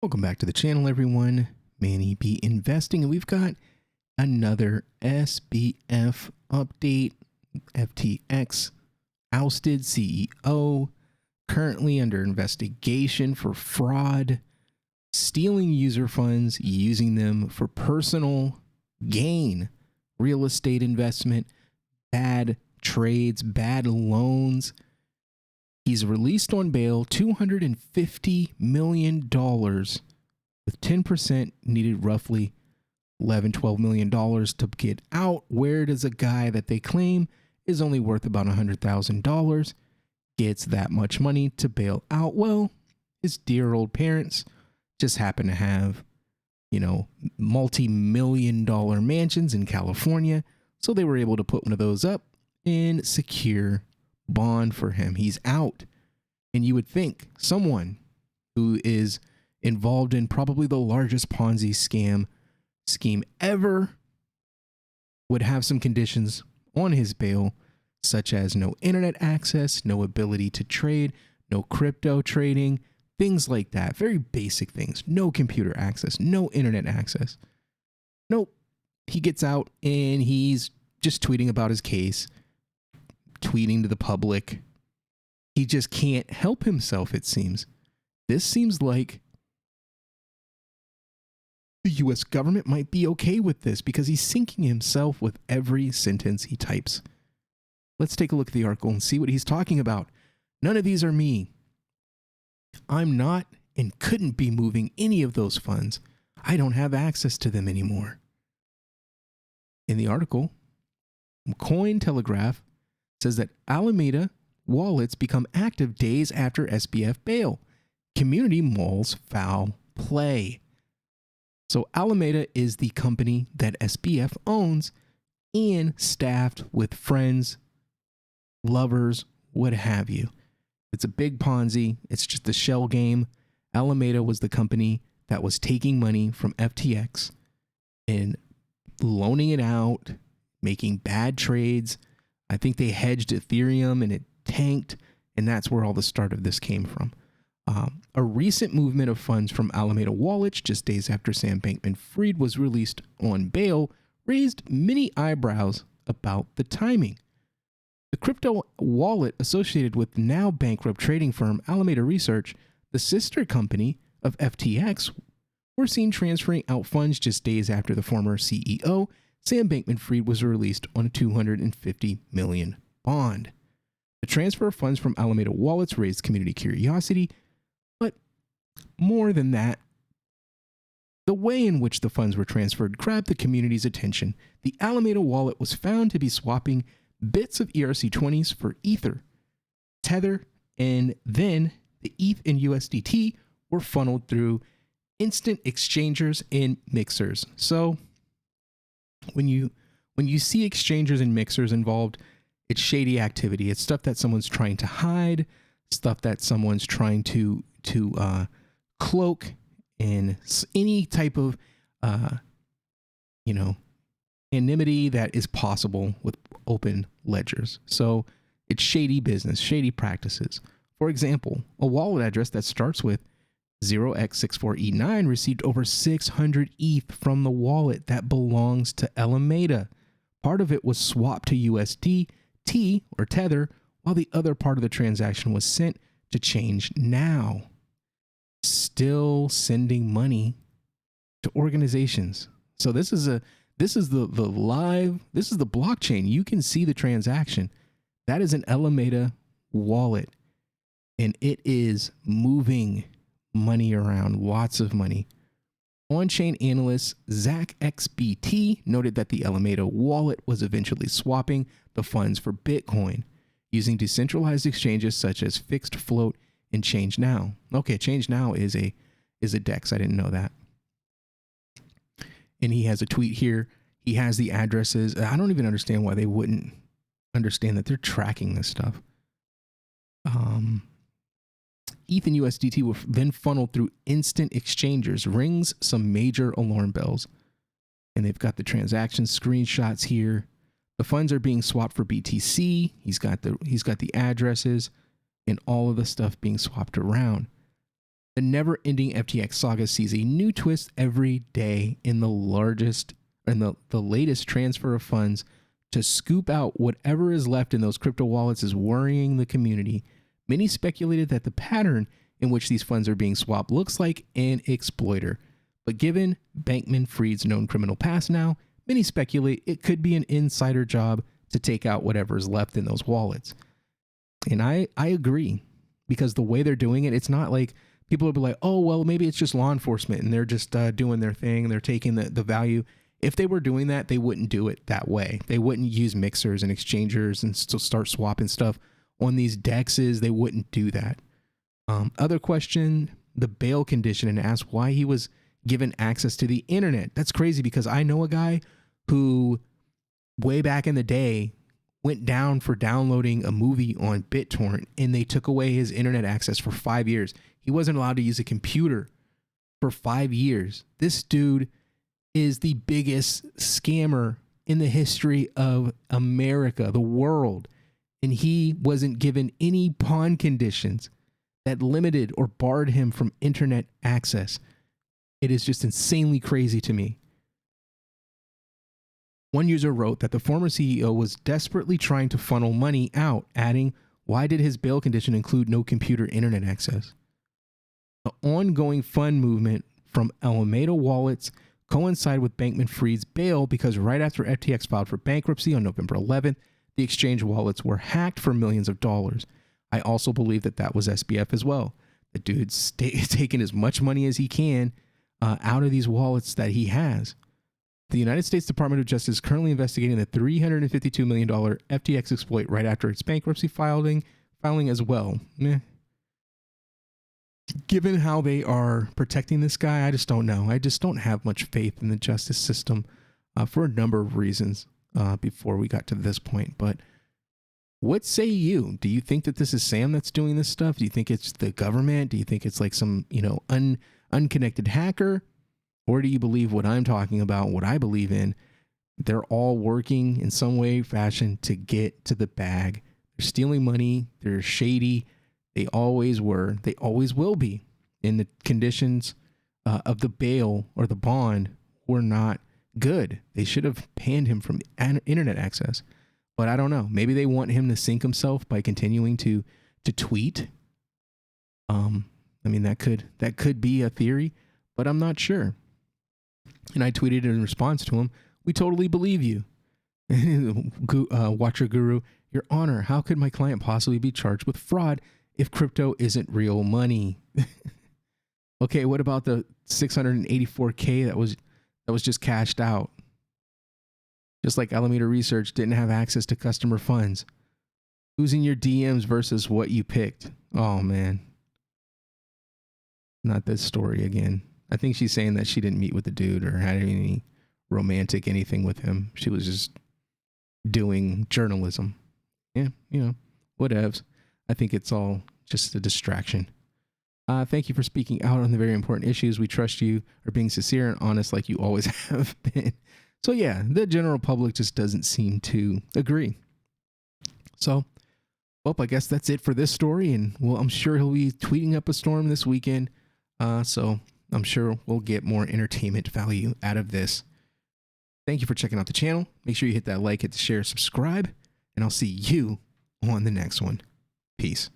Welcome back to the channel, everyone. Manny B Investing, and we've got another SBF update. FTX ousted CEO, currently under investigation for fraud, stealing user funds, using them for personal gain, real estate investment, bad trades, bad loans. He's released on bail $250 million, with 10% needed, roughly $11-12 million to get out. Where does a guy that they claim is only worth about $100,000 gets that much money to bail out? Well, his dear old parents just happen to have, multi-million-dollar mansions in California, so they were able to put one of those up and secure bond for him. He's out. And you would think someone who is involved in probably the largest Ponzi scheme ever would have some conditions on his bail, such as no internet access, no ability to trade, no crypto trading, things like that. Very basic things. No computer access, no internet access. Nope. He gets out and he's just tweeting about his case, tweeting to the public. He just can't help himself, it seems. This seems like the US government might be okay with this because he's sinking himself with every sentence he types. Let's take a look at the article and see what he's talking about. None of these are me. I'm not and couldn't be moving any of those funds. I don't have access to them anymore. In the article, Cointelegraph says that Alameda wallets become active days after SBF bail. Community malls foul play. So Alameda is the company that SBF owns and staffed with friends, lovers, what have you. It's a big Ponzi. It's just a shell game. Alameda was the company that was taking money from FTX and loaning it out, making bad trades. I think they hedged Ethereum and it tanked, and that's where all the start of this came from. A recent movement of funds from Alameda wallets just days after Sam Bankman-Fried was released on bail raised many eyebrows about the timing. The crypto wallet associated with now bankrupt trading firm Alameda Research, the sister company of FTX, were seen transferring out funds just days after the former CEO, Sam Bankman-Fried, was released on a $250 million bond. The transfer of funds from Alameda wallets raised community curiosity, but more than that, the way in which the funds were transferred grabbed the community's attention. The Alameda wallet was found to be swapping bits of ERC20s for Ether, Tether, and then the ETH and USDT were funneled through instant exchangers and mixers. So when you see exchangers and mixers involved, it's shady activity. It's stuff that someone's trying to hide, stuff that someone's trying to cloak, and any type of anonymity that is possible with open ledgers. So it's shady business, shady practices. For example, a wallet address that starts with 0x64E9 received over 600 ETH from the wallet that belongs to Alameda. Part of it was swapped to USDT or Tether, while the other part of the transaction was sent to Change Now. Still sending money to organizations. So this is the blockchain. You can see the transaction. That is an Alameda wallet, and it is moving money around, lots of money. On-chain analyst Zach XBT noted that the Alameda wallet was eventually swapping the funds for Bitcoin using decentralized exchanges such as Fixed Float and Change Now. Okay, Change Now is a DEX. I didn't know that. And he has a tweet here. He has the addresses. I don't even understand why they wouldn't understand that they're tracking this stuff. ETH and USDT were then funneled through instant exchangers, rings some major alarm bells. And they've got the transaction screenshots here. The funds are being swapped for BTC. He's got the addresses and all of the stuff being swapped around. The never-ending FTX saga sees a new twist every day in the latest transfer of funds to scoop out whatever is left in those crypto wallets is worrying the community. Many speculated that the pattern in which these funds are being swapped looks like an exploiter. But given Bankman-Fried's known criminal past now, many speculate it could be an insider job to take out whatever is left in those wallets. And I agree, because the way they're doing it, it's not like people will be like, oh, well, maybe it's just law enforcement and they're just doing their thing. They're taking the value. If they were doing that, they wouldn't do it that way. They wouldn't use mixers and exchangers and still start swapping stuff on these dexes. They wouldn't do that. Other question, the bail condition, and ask why he was given access to the internet. That's crazy, because I know a guy who way back in the day went down for downloading a movie on BitTorrent, and they took away his internet access for 5 years. He wasn't allowed to use a computer for 5 years. This dude is the biggest scammer in the history of America, the world. And he wasn't given any pawn conditions that limited or barred him from internet access. It is just insanely crazy to me. One user wrote that the former CEO was desperately trying to funnel money out, adding, why did his bail condition include no computer internet access? The ongoing fund movement from Alameda wallets coincide with Bankman-Fried's bail, because right after FTX filed for bankruptcy on November 11th, the exchange wallets were hacked for millions of dollars. I also believe that was SBF as well. The dude's taking as much money as he can out of these wallets that he has. The United States Department of Justice is currently investigating the $352 million FTX exploit right after its bankruptcy filing as well. Given how they are protecting this guy, I just don't know. I just don't have much faith in the justice system for a number of reasons before we got to this point. But what say you? Do you think that this is Sam that's doing this stuff? Do you think it's the government? Do you think it's like some, unconnected hacker? Or do you believe what I'm talking about, what I believe in? They're all working in some way, fashion to get to the bag. They're stealing money. They're shady. They always were. They always will be. And the conditions of the bail or the bond were not good. They should have banned him from internet access. But I don't know. Maybe they want him to sink himself by continuing to tweet. That could be a theory, but I'm not sure. And I tweeted in response to him, we totally believe you. Watcher Guru, Your Honor, how could my client possibly be charged with fraud if crypto isn't real money? Okay, what about the $684K that was just cashed out? Just like Alameda Research didn't have access to customer funds. Who's in your DMs versus what you picked? Oh, man. Not this story again. I think she's saying that she didn't meet with the dude or had any romantic anything with him. She was just doing journalism. Yeah, whatevs. I think it's all just a distraction. Thank you for speaking out on the very important issues. We trust you are being sincere and honest like you always have been. So yeah, the general public just doesn't seem to agree. So, well, I guess that's it for this story. And well, I'm sure he'll be tweeting up a storm this weekend. So I'm sure we'll get more entertainment value out of this. Thank you for checking out the channel. Make sure you hit that like, hit the share, subscribe, and I'll see you on the next one. Peace.